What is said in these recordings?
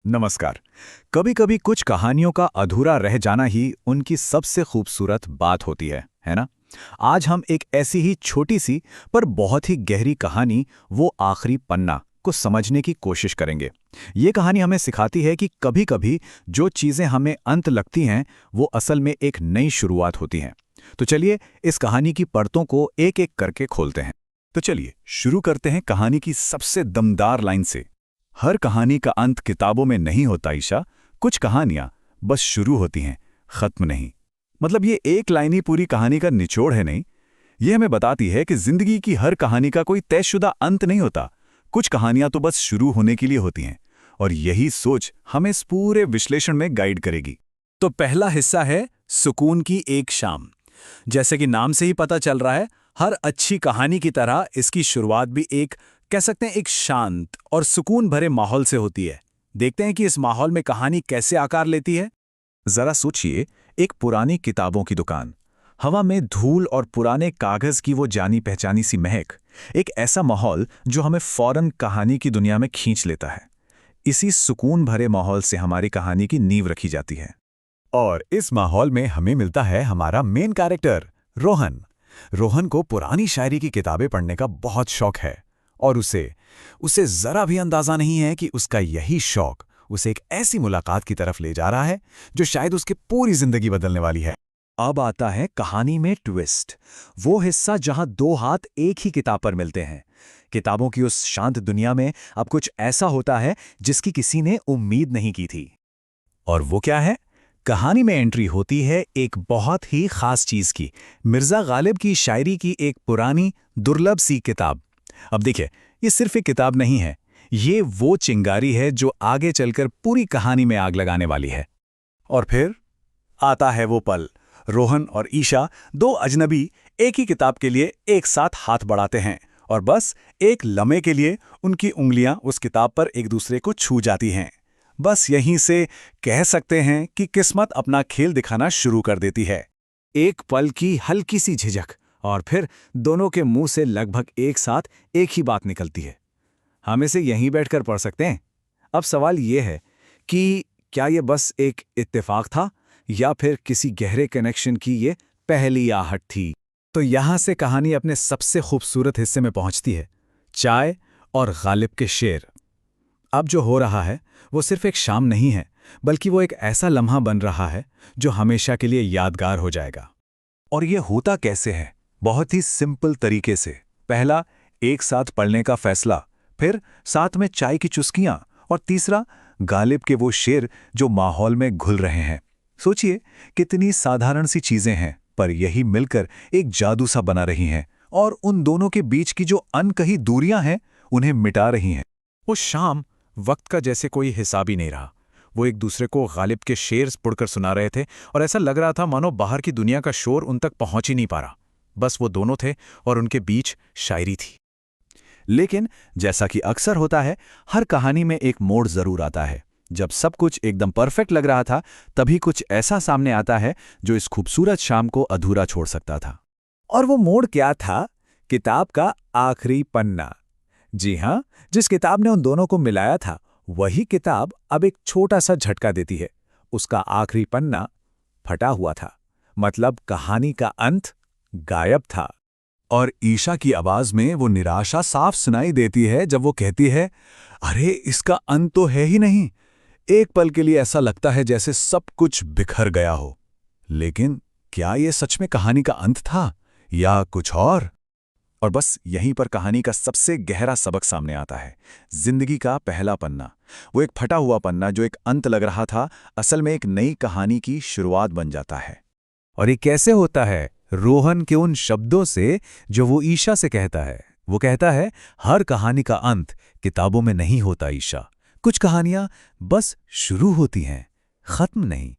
नमस्कार। कभी कभी कुछ कहानियों का अधूरा रह जाना ही उनकी सबसे खूबसूरत बात होती है ना? आज हम एक ऐसी ही छोटी सी पर बहुत ही गहरी कहानी, वो आखिरी पन्ना को समझने की कोशिश करेंगे। ये कहानी हमें सिखाती है कि कभी कभी जो चीजें हमें अंत लगती हैं, वो असल में एक नई शुरुआत होती हैं। तो चलिए इस कहानी की परतों को एक एक करके खोलते हैं। तो चलिए शुरू करते हैं कहानी की सबसे दमदार लाइन से। हर कहानी का अंत किताबों में नहीं होता ईशा। कुछ कहानियां बस शुरू होती हैं, खत्म नहीं। मतलब ये एक लाइन ही पूरी कहानी का निचोड़ है नहीं। ये हमें बताती है कि जिंदगी की हर कहानी का कोई तयशुदा अंत नहीं होता। कुछ कहानियां तो बस शुरू होने के लिए होती हैं। और यही सोच हमें इस पूरे विश्लेषण में गाइड करेगी। तो पहला हिस्सा है सुकून की एक शाम। जैसे कि नाम से ही पता चल रहा है, हर अच्छी कहानी की तरह इसकी शुरुआत भी एक कह सकते हैं एक शांत और सुकून भरे माहौल से होती है। देखते हैं कि इस माहौल में कहानी कैसे आकार लेती है। जरा सोचिए, एक पुरानी किताबों की दुकान, हवा में धूल और पुराने कागज की वो जानी पहचानी सी महक, एक ऐसा माहौल जो हमें फौरन कहानी की दुनिया में खींच लेता है। इसी सुकून भरे माहौल से हमारी कहानी की नींव रखी जाती है। और इस माहौल में हमें मिलता है हमारा मेन कैरेक्टर रोहन। रोहन को पुरानी शायरी की किताबें पढ़ने का बहुत शौक है। और उसे उसे जरा भी अंदाजा नहीं है कि उसका यही शौक उसे एक ऐसी मुलाकात की तरफ ले जा रहा है जो शायद उसकी पूरी जिंदगी बदलने वाली है। अब आता है कहानी में ट्विस्ट, वो हिस्सा जहां दो हाथ एक ही किताब पर मिलते हैं। किताबों की उस शांत दुनिया में अब कुछ ऐसा होता है जिसकी किसी ने उम्मीद नहीं की थी। और वो क्या है? कहानी में एंट्री होती है एक बहुत ही खास चीज की, मिर्जा गालिब की शायरी की एक पुरानी दुर्लभ सी किताब। अब देखिए, ये सिर्फ एक किताब नहीं है, ये वो चिंगारी है जो आगे चलकर पूरी कहानी में आग लगाने वाली है। और फिर आता है वो पल, रोहन और ईशा, दो अजनबी, एक ही किताब के लिए एक साथ हाथ बढ़ाते हैं और बस एक लम्हे के लिए उनकी उंगलियां उस किताब पर एक दूसरे को छू जाती हैं। बस यहीं से कह सकते हैं कि किस्मत अपना खेल दिखाना शुरू कर देती है। एक पल की हल्की सी झिझक और फिर दोनों के मुंह से लगभग एक साथ एक ही बात निकलती है। हम इसे यहीं बैठकर पढ़ सकते हैं। अब सवाल यह है कि क्या यह बस एक इत्तेफाक था या फिर किसी गहरे कनेक्शन की ये पहली आहट थी? तो यहां से कहानी अपने सबसे खूबसूरत हिस्से में पहुंचती है, चाय और गालिब के शेर। अब जो हो रहा है वो सिर्फ एक शाम नहीं है, बल्कि वो एक ऐसा लम्हा बन रहा है जो हमेशा के लिए यादगार हो जाएगा। और ये होता कैसे है? बहुत ही सिंपल तरीके से। पहला, एक साथ पढ़ने का फैसला, फिर साथ में चाय की चुस्कियां, और तीसरा, गालिब के वो शेर जो माहौल में घुल रहे हैं। सोचिए, कितनी साधारण सी चीजें हैं, पर यही मिलकर एक जादू सा बना रही हैं और उन दोनों के बीच की जो अनकही दूरियां हैं उन्हें मिटा रही हैं। वो शाम वक्त का जैसे कोई हिसाब ही नहीं रहा। वो एक दूसरे को गालिब के शेर पढ़कर सुना रहे थे और ऐसा लग रहा था मानो बाहर की दुनिया का शोर उन तक पहुंच ही नहीं पा रहा। बस वो दोनों थे और उनके बीच शायरी थी। लेकिन जैसा कि अक्सर होता है, हर कहानी में एक मोड़ जरूर आता है। जब सब कुछ एकदम परफेक्ट लग रहा था, तभी कुछ ऐसा सामने आता है जो इस खूबसूरत शाम को अधूरा छोड़ सकता था। और वो मोड़ क्या था? किताब का आखिरी पन्ना। जी हां, जिस किताब ने उन दोनों को मिलाया था, वही किताब अब एक छोटा सा झटका देती है। उसका आखिरी पन्ना फटा हुआ था, मतलब कहानी का अंत गायब था। और ईशा की आवाज में वो निराशा साफ सुनाई देती है जब वो कहती है, अरे इसका अंत तो है ही नहीं। एक पल के लिए ऐसा लगता है जैसे सब कुछ बिखर गया हो। लेकिन क्या ये सच में कहानी का अंत था या कुछ और? और बस यहीं पर कहानी का सबसे गहरा सबक सामने आता है। जिंदगी का पहला पन्ना, वो एक फटा हुआ पन्ना जो एक अंत लग रहा था, असल में एक नई कहानी की शुरुआत बन जाता है। और ये कैसे होता है? रोहन के उन शब्दों से जो वो ईशा से कहता है। वो कहता है, हर कहानी का अंत किताबों में नहीं होता ईशा। कुछ कहानियां बस शुरू होती हैं, खत्म नहीं।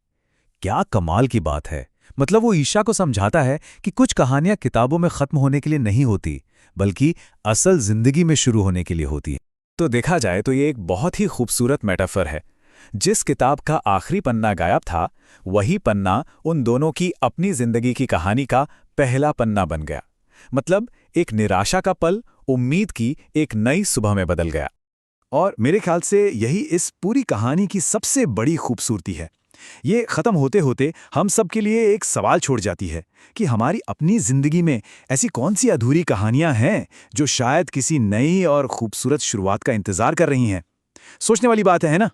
क्या कमाल की बात है। मतलब वो ईशा को समझाता है कि कुछ कहानियां किताबों में खत्म होने के लिए नहीं होती, बल्कि असल जिंदगी में शुरू होने के लिए होती है। तो देखा जाए तो ये एक बहुत ही खूबसूरत मेटाफर है। जिस किताब का आखिरी पन्ना गायब था, वही पन्ना उन दोनों की अपनी जिंदगी की कहानी का पहला पन्ना बन गया। मतलब एक निराशा का पल उम्मीद की एक नई सुबह में बदल गया। और मेरे ख्याल से यही इस पूरी कहानी की सबसे बड़ी खूबसूरती है। ये ख़त्म होते होते हम सब के लिए एक सवाल छोड़ जाती है कि हमारी अपनी ज़िंदगी में ऐसी कौन सी अधूरी कहानियां हैं जो शायद किसी नई और खूबसूरत शुरुआत का इंतज़ार कर रही हैं। सोचने वाली बात है ना?